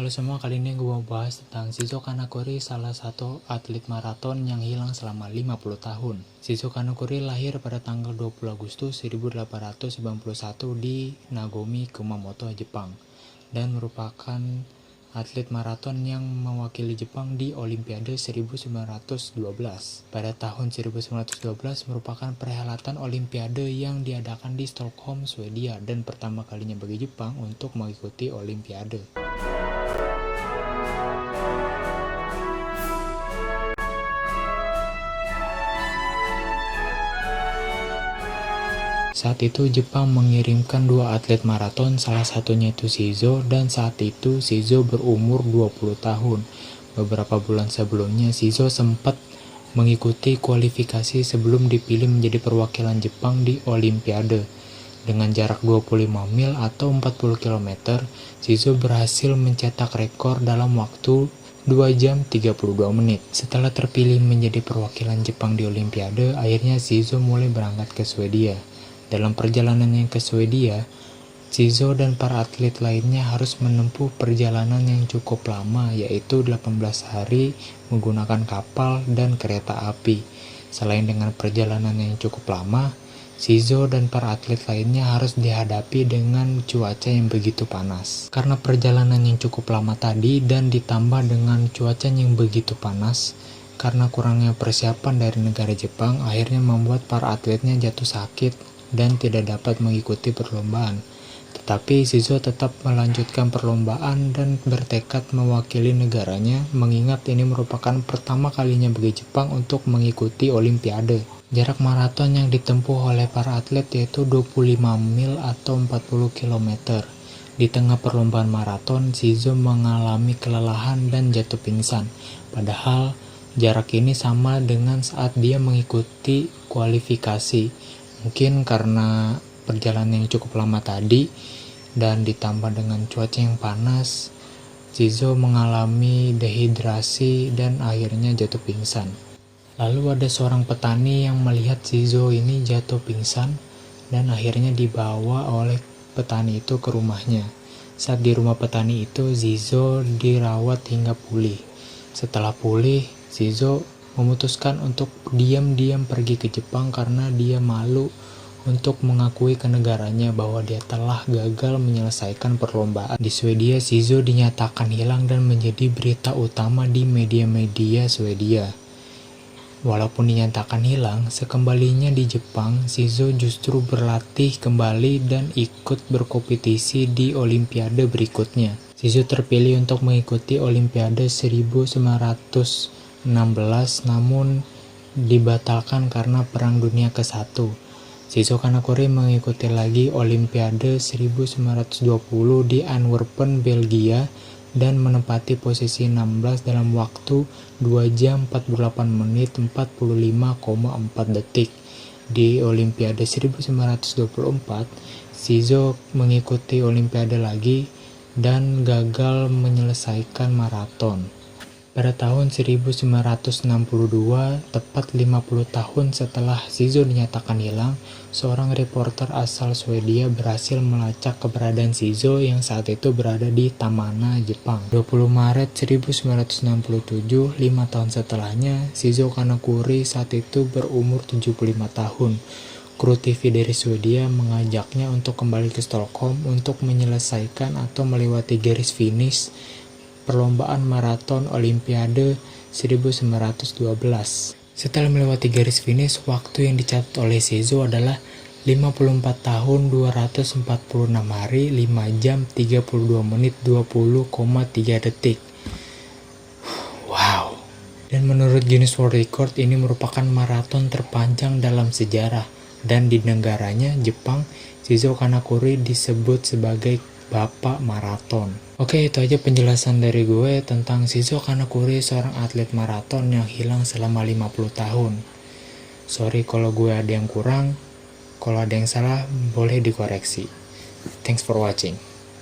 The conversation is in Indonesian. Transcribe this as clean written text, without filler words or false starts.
Halo semua, kali ini gue mau bahas tentang Shizo Kanakuri, salah satu atlet maraton yang hilang selama 50 tahun. Shizo Kanakuri lahir pada tanggal 20 Agustus 1891 di Nagomi, Kumamoto, Jepang, dan merupakan atlet maraton yang mewakili Jepang di Olimpiade 1912. Pada tahun 1912 merupakan perhelatan Olimpiade yang diadakan di Stockholm, Swedia, dan pertama kalinya bagi Jepang untuk mengikuti Olimpiade. Saat itu Jepang mengirimkan 2 atlet maraton, salah satunya itu Shizo, dan saat itu Shizo berumur 20 tahun. Beberapa bulan sebelumnya Shizo sempat mengikuti kualifikasi sebelum dipilih menjadi perwakilan Jepang di Olimpiade. Dengan jarak 25 mil atau 40 km, Shizo berhasil mencetak rekor dalam waktu 2 jam 32 menit. Setelah terpilih menjadi perwakilan Jepang di Olimpiade, akhirnya Shizo mulai berangkat ke Swedia. Dalam perjalanannya ke Swedia, Shizo dan para atlet lainnya harus menempuh perjalanan yang cukup lama, yaitu 18 hari menggunakan kapal dan kereta api. Selain dengan perjalanan yang cukup lama, Shizo dan para atlet lainnya harus dihadapi dengan cuaca yang begitu panas. Karena perjalanan yang cukup lama tadi dan ditambah dengan cuaca yang begitu panas, karena kurangnya persiapan dari negara Jepang, akhirnya membuat para atletnya jatuh sakit dan tidak dapat mengikuti perlombaan. Tetapi Shizo tetap melanjutkan perlombaan dan bertekad mewakili negaranya, mengingat ini merupakan pertama kalinya bagi Jepang untuk mengikuti Olimpiade. Jarak maraton yang ditempuh oleh para atlet yaitu 25 mil atau 40 km. Di tengah perlombaan maraton, Shizo mengalami kelelahan dan jatuh pingsan. Padahal jarak ini sama dengan saat dia mengikuti kualifikasi. Mungkin karena perjalanan yang cukup lama tadi dan ditambah dengan cuaca yang panas, Shizo mengalami dehidrasi dan akhirnya jatuh pingsan. Lalu ada seorang petani yang melihat Shizo ini jatuh pingsan dan akhirnya dibawa oleh petani itu ke rumahnya. Saat di rumah petani itu, Shizo dirawat hingga pulih. Setelah pulih, Shizo memutuskan untuk diam-diam pergi ke Jepang karena dia malu untuk mengakui ke negaranya bahwa dia telah gagal menyelesaikan perlombaan. Di Swedia, Shizo dinyatakan hilang dan menjadi berita utama di media-media Swedia. Walaupun dinyatakan hilang, sekembalinya di Jepang, Shizo justru berlatih kembali dan ikut berkompetisi di Olimpiade berikutnya. Shizo terpilih untuk mengikuti Olimpiade 1916, namun dibatalkan karena Perang Dunia ke-1. Shizo Kanakuri mengikuti lagi Olimpiade 1920 di Antwerpen, Belgia, dan menempati posisi 16 dalam waktu 2 jam 48 menit 45,4 detik. Di Olimpiade 1924, Shizo mengikuti Olimpiade lagi dan gagal menyelesaikan maraton. Pada tahun 1962, tepat 50 tahun setelah Shizo dinyatakan hilang, seorang reporter asal Swedia berhasil melacak keberadaan Shizo yang saat itu berada di Tamana, Jepang. 20 Maret 1967, 5 tahun setelahnya, Shizo Kanakuri saat itu berumur 75 tahun. Kru TV dari Swedia mengajaknya untuk kembali ke Stockholm untuk menyelesaikan atau melewati garis finish perlombaan maraton Olimpiade 1912. Setelah melewati garis finish, waktu yang dicatat oleh Shizo adalah 54 tahun 246 hari 5 jam 32 menit 20,3 detik. Wow. Dan menurut Guinness World Record, ini merupakan maraton terpanjang dalam sejarah, dan di negaranya Jepang, Shizo Kanakuri disebut sebagai Bapak Maraton. Oke, itu aja penjelasan dari gue tentang Shizo Kanakuri, seorang atlet maraton yang hilang selama 50 tahun. Sorry kalau gue ada yang kurang, kalau ada yang salah boleh dikoreksi. Thanks for watching.